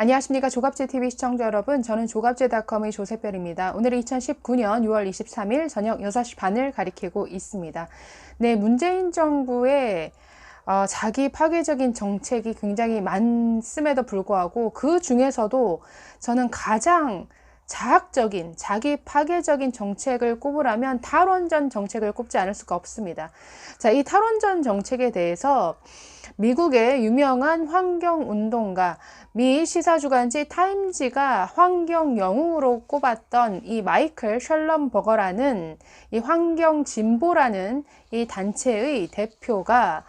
안녕하십니까. 조갑제TV 시청자 여러분, 저는 조갑제닷컴의 조세별입니다. 오늘은 2019년 6월 23일 저녁 6시 반을 가리키고 있습니다. 네, 문재인 정부의 자기 파괴적인 정책이 굉장히 많음에도 불구하고 그 중에서도 저는 가장 자학적인 자기 파괴적인 정책을 꼽으라면 탈원전 정책을 꼽지 않을 수가 없습니다. 자, 이 탈원전 정책에 대해서 미국의 유명한 환경운동가, 미 시사주간지 타임지가 환경 영웅으로 꼽았던 이 마이클 셜럼버거라는 이 환경진보라는 이 단체의 대표가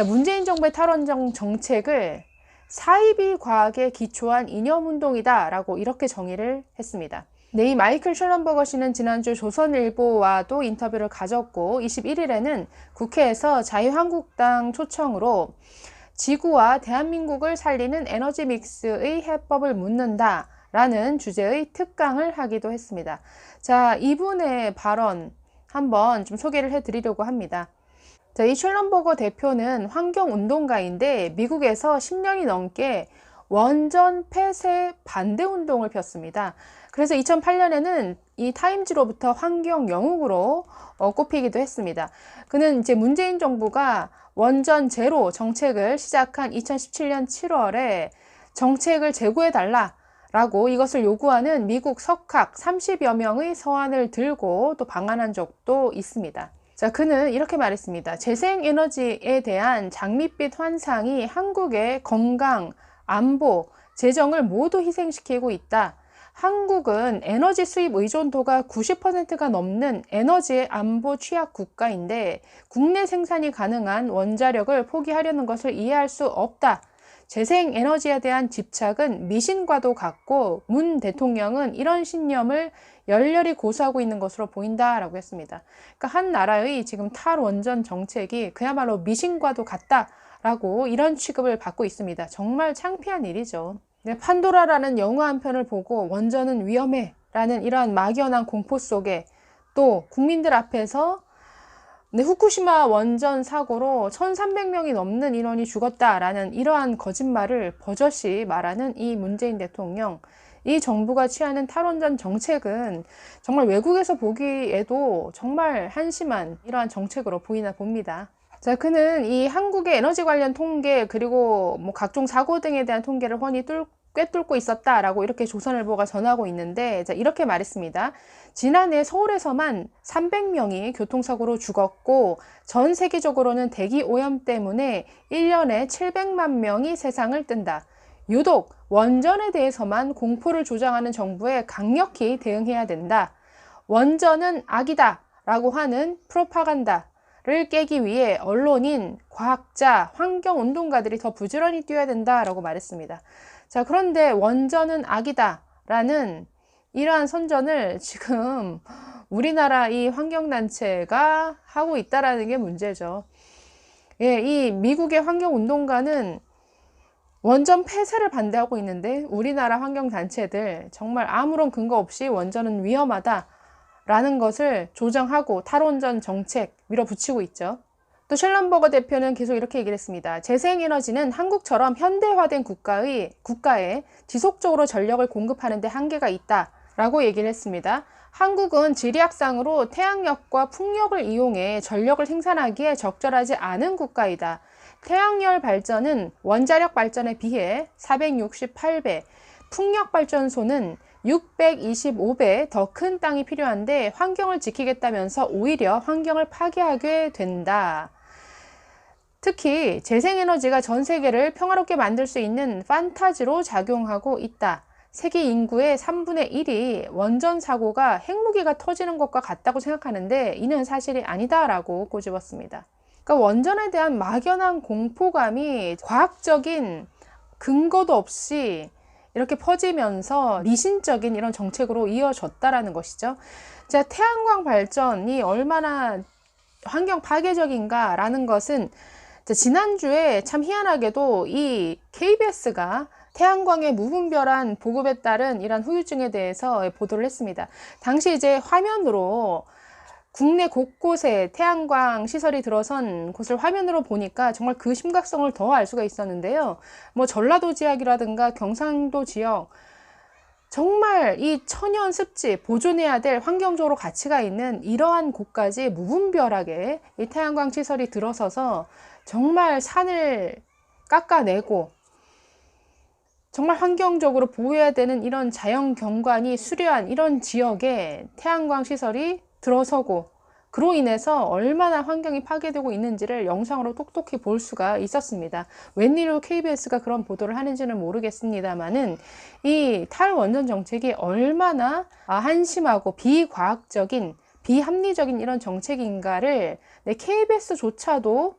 문재인 정부의 탈원전 정책을 사이비 과학에 기초한 이념운동이다 라고 이렇게 정의를 했습니다. 네, 이 마이클 셜럼버거 씨는 지난주 조선일보와도 인터뷰를 가졌고 21일에는 국회에서 자유한국당 초청으로 지구와 대한민국을 살리는 에너지 믹스의 해법을 묻는다 라는 주제의 특강을 하기도 했습니다. 자, 이분의 발언 한번 좀 소개를 해드리려고 합니다. 자, 이 셜럼버거 대표는 환경운동가인데 미국에서 10년이 넘게 원전 폐쇄 반대 운동을 폈습니다. 그래서 2008년에는 이 타임지로부터 환경 영웅으로 꼽히기도 했습니다. 그는 이제 문재인 정부가 원전 제로 정책을 시작한 2017년 7월에 정책을 재고해달라 라고 이것을 요구하는 미국 석학 30여 명의 서한을 들고 또 방한한 적도 있습니다. 자, 그는 이렇게 말했습니다. 재생에너지에 대한 장밋빛 환상이 한국의 건강, 안보, 재정을 모두 희생시키고 있다. 한국은 에너지 수입 의존도가 90%가 넘는 에너지의 안보 취약 국가인데 국내 생산이 가능한 원자력을 포기하려는 것을 이해할 수 없다. 재생에너지에 대한 집착은 미신과도 같고 문 대통령은 이런 신념을 열렬히 고수하고 있는 것으로 보인다라고 했습니다. 그러니까 한 나라의 지금 탈원전 정책이 그야말로 미신과도 같다라고 이런 취급을 받고 있습니다. 정말 창피한 일이죠. 네, 판도라라는 영화 한 편을 보고 원전은 위험해 라는 이러한 막연한 공포 속에 또 국민들 앞에서 후쿠시마 원전 사고로 1300명이 넘는 인원이 죽었다라는 이러한 거짓말을 버젓이 말하는 이 문재인 대통령, 이 정부가 취하는 탈원전 정책은 정말 외국에서 보기에도 정말 한심한 이러한 정책으로 보이나 봅니다. 자, 그는 이 한국의 에너지 관련 통계 그리고 각종 사고 등에 대한 통계를 훤히 꿰뚫고 있었다라고 이렇게 조선일보가 전하고 있는데, 자, 이렇게 말했습니다. 지난해 서울에서만 300명이 교통사고로 죽었고 전 세계적으로는 대기 오염 때문에 1년에 700만 명이 세상을 뜬다. 유독 원전에 대해서만 공포를 조장하는 정부에 강력히 대응해야 된다. 원전은 악이다 라고 하는 프로파간다를 깨기 위해 언론인, 과학자, 환경운동가들이 더 부지런히 뛰어야 된다라고 말했습니다. 자, 그런데 원전은 악이다 라는 이러한 선전을 지금 우리나라 이 환경단체가 하고 있다라는 게 문제죠. 예, 이 미국의 환경운동가는 원전 폐쇄를 반대하고 있는데 우리나라 환경단체들 정말 아무런 근거 없이 원전은 위험하다라는 것을 조정하고 탈원전 정책 밀어붙이고 있죠. 또 셜럼버거 대표는 계속 이렇게 얘기를 했습니다. 재생에너지는 한국처럼 현대화된 국가에 지속적으로 전력을 공급하는 데 한계가 있다라고 얘기를 했습니다. 한국은 지리학상으로 태양력과 풍력을 이용해 전력을 생산하기에 적절하지 않은 국가이다. 태양열 발전은 원자력 발전에 비해 468배, 풍력발전소는 625배 더 큰 땅이 필요한데 환경을 지키겠다면서 오히려 환경을 파괴하게 된다. 특히 재생에너지가 전 세계를 평화롭게 만들 수 있는 판타지로 작용하고 있다. 세계 인구의 3분의 1이 원전 사고가 핵무기가 터지는 것과 같다고 생각하는데 이는 사실이 아니다라고 꼬집었습니다. 그러니까 원전에 대한 막연한 공포감이 과학적인 근거도 없이 이렇게 퍼지면서 미신적인 이런 정책으로 이어졌다라는 것이죠. 자, 태양광 발전이 얼마나 환경 파괴적인가라는 것은 지난주에 참 희한하게도 이 KBS가 태양광의 무분별한 보급에 따른 이런 후유증에 대해서 보도를 했습니다. 당시 이제 화면으로 국내 곳곳에 태양광 시설이 들어선 곳을 화면으로 보니까 정말 그 심각성을 더 알 수가 있었는데요. 뭐 전라도 지역이라든가 경상도 지역, 정말 이 천연 습지 보존해야 될 환경적으로 가치가 있는 이러한 곳까지 무분별하게 이 태양광 시설이 들어서서 정말 산을 깎아내고 정말 환경적으로 보호해야 되는 이런 자연 경관이 수려한 이런 지역에 태양광 시설이 들어서고, 그로 인해서 얼마나 환경이 파괴되고 있는지를 영상으로 똑똑히 볼 수가 있었습니다. 웬일로 KBS가 그런 보도를 하는지는 모르겠습니다만은 이 탈원전 정책이 얼마나 한심하고 비과학적인, 비합리적인 이런 정책인가를 KBS조차도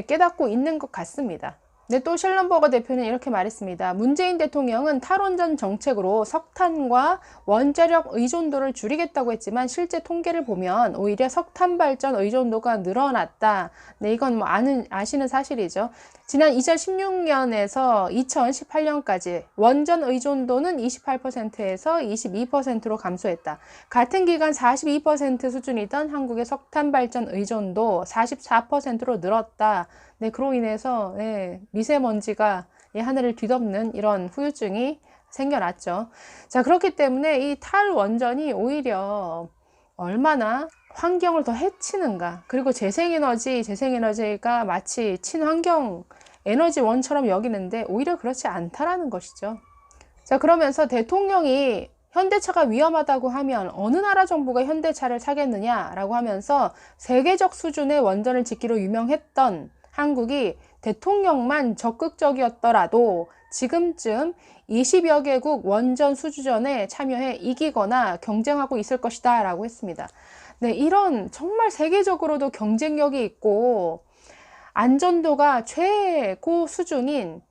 깨닫고 있는 것 같습니다. 또 셜럼버거 대표는 이렇게 말했습니다. 문재인 대통령은 탈원전 정책으로 석탄과 원자력 의존도를 줄이겠다고 했지만 실제 통계를 보면 오히려 석탄 발전 의존도가 늘어났다. 이건 뭐 아시는 사실이죠. 지난 2016년에서 2018년까지 원전 의존도는 28%에서 22%로 감소했다. 같은 기간 42% 수준이던 한국의 석탄 발전 의존도 44%로 늘었다. 그로 인해서 미세먼지가 하늘을 뒤덮는 이런 후유증이 생겨났죠. 자, 그렇기 때문에 이 탈원전이 오히려 얼마나 환경을 더 해치는가, 그리고 재생에너지가 마치 친환경 에너지원처럼 여기는데 오히려 그렇지 않다라는 것이죠. 자, 그러면서 대통령이 현대차가 위험하다고 하면 어느 나라 정부가 현대차를 사겠느냐라고 하면서 세계적 수준의 원전을 짓기로 유명했던 한국이 대통령만 적극적이었더라도 지금쯤 20여 개국 원전 수주전에 참여해 이기거나 경쟁하고 있을 것이다 라고 했습니다. 이런 정말 세계적으로도 경쟁력이 있고 안전도가 최고 수준인,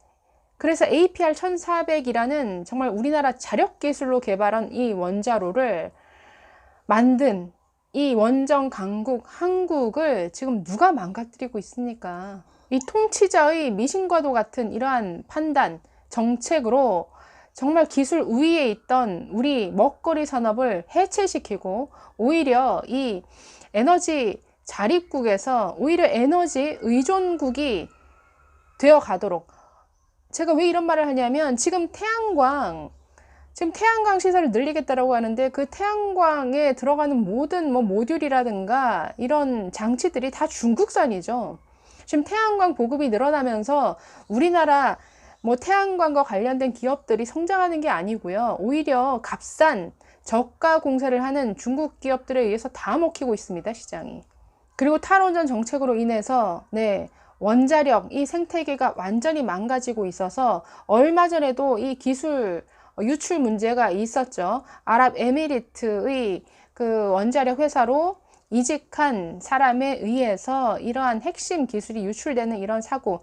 그래서 APR 1400이라는 정말 우리나라 자력 기술로 개발한 이 원자로를 만든 이 원전 강국 한국을 지금 누가 망가뜨리고 있습니까? 이 통치자의 미신과도 같은 이러한 판단, 정책으로 정말 기술 우위에 있던 우리 먹거리 산업을 해체시키고 오히려 이 에너지 자립국에서 오히려 에너지 의존국이 되어 가도록, 제가 왜 이런 말을 하냐면 지금 태양광 시설을 늘리겠다라고 하는데 그 태양광에 들어가는 모든 모듈이라든가 이런 장치들이 다 중국산이죠. 지금 태양광 보급이 늘어나면서 우리나라 태양광과 관련된 기업들이 성장하는 게 아니고요. 오히려 값싼 저가 공세를 하는 중국 기업들에 의해서 다 먹히고 있습니다, 시장이. 그리고 탈원전 정책으로 인해서 원자력, 이 생태계가 완전히 망가지고 있어서 얼마 전에도 이 기술 유출 문제가 있었죠. 아랍에미리트의 그 원자력 회사로 이직한 사람에 의해서 이러한 핵심 기술이 유출되는 이런 사고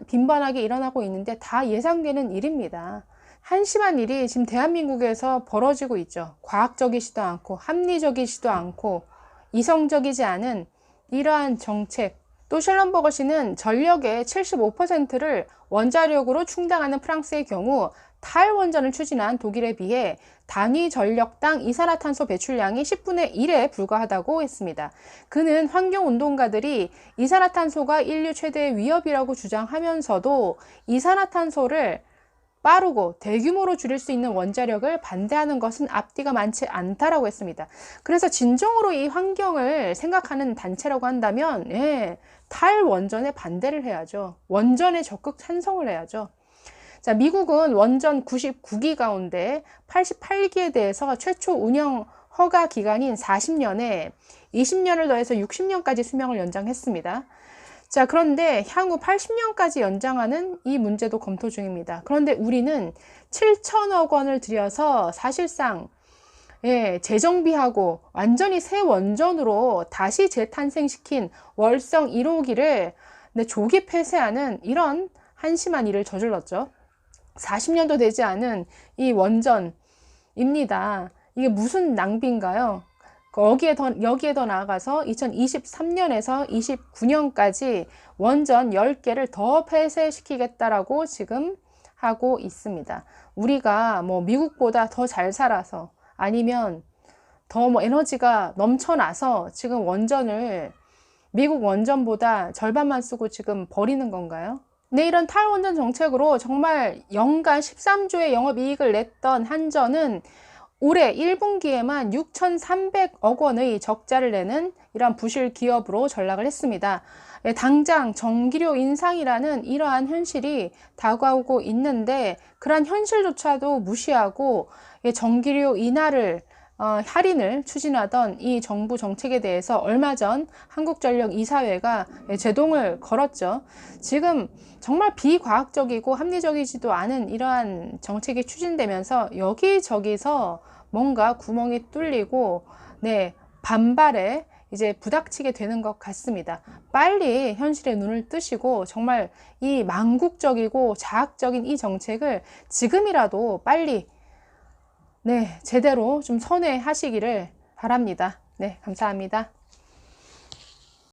빈번하게 일어나고 있는데 다 예상되는 일입니다. 한심한 일이 지금 대한민국에서 벌어지고 있죠. 과학적이지도 않고 합리적이지도 않고 이성적이지 않은 이러한 정책. 또 셜럼버거 씨는 전력의 75%를 원자력으로 충당하는 프랑스의 경우 탈원전을 추진한 독일에 비해 단위 전력당 이산화탄소 배출량이 10분의 1에 불과하다고 했습니다. 그는 환경운동가들이 이산화탄소가 인류 최대의 위협이라고 주장하면서도 이산화탄소를 빠르고 대규모로 줄일 수 있는 원자력을 반대하는 것은 앞뒤가 많지 않다라고 했습니다. 그래서 진정으로 이 환경을 생각하는 단체라고 한다면 탈원전에 반대를 해야죠. 원전에 적극 찬성을 해야죠. 자, 미국은 원전 99기 가운데 88기에 대해서 최초 운영 허가 기간인 40년에 20년을 더해서 60년까지 수명을 연장했습니다. 자, 그런데 향후 80년까지 연장하는 이 문제도 검토 중입니다. 그런데 우리는 7천억 원을 들여서 사실상 재정비하고 완전히 새 원전으로 다시 재탄생시킨 월성 1호기를 조기 폐쇄하는 이런 한심한 일을 저질렀죠. 40년도 되지 않은 이 원전입니다. 이게 무슨 낭비인가요? 여기에 더 나아가서 2023년에서 29년까지 원전 10개를 더 폐쇄시키겠다라고 지금 하고 있습니다. 우리가 미국보다 더 잘 살아서, 아니면 더 뭐 에너지가 넘쳐나서 지금 원전을 미국 원전보다 절반만 쓰고 지금 버리는 건가요? 네, 이런 탈원전 정책으로 정말 연간 13조의 영업이익을 냈던 한전은 올해 1분기에만 6,300억 원의 적자를 내는 이러한 부실 기업으로 전락을 했습니다. 당장 전기료 인상이라는 이러한 현실이 다가오고 있는데 그러한 현실조차도 무시하고 전기료 인하를 할인을 추진하던 이 정부 정책에 대해서 얼마 전 한국전력 이사회가 제동을 걸었죠. 지금 정말 비과학적이고 합리적이지도 않은 이러한 정책이 추진되면서 여기저기서 뭔가 구멍이 뚫리고 반발에 이제 부닥치게 되는 것 같습니다. 빨리 현실의 눈을 뜨시고 정말 이 망국적이고 자학적인 이 정책을 지금이라도 빨리 제대로 좀 선회하시기를 바랍니다. 감사합니다.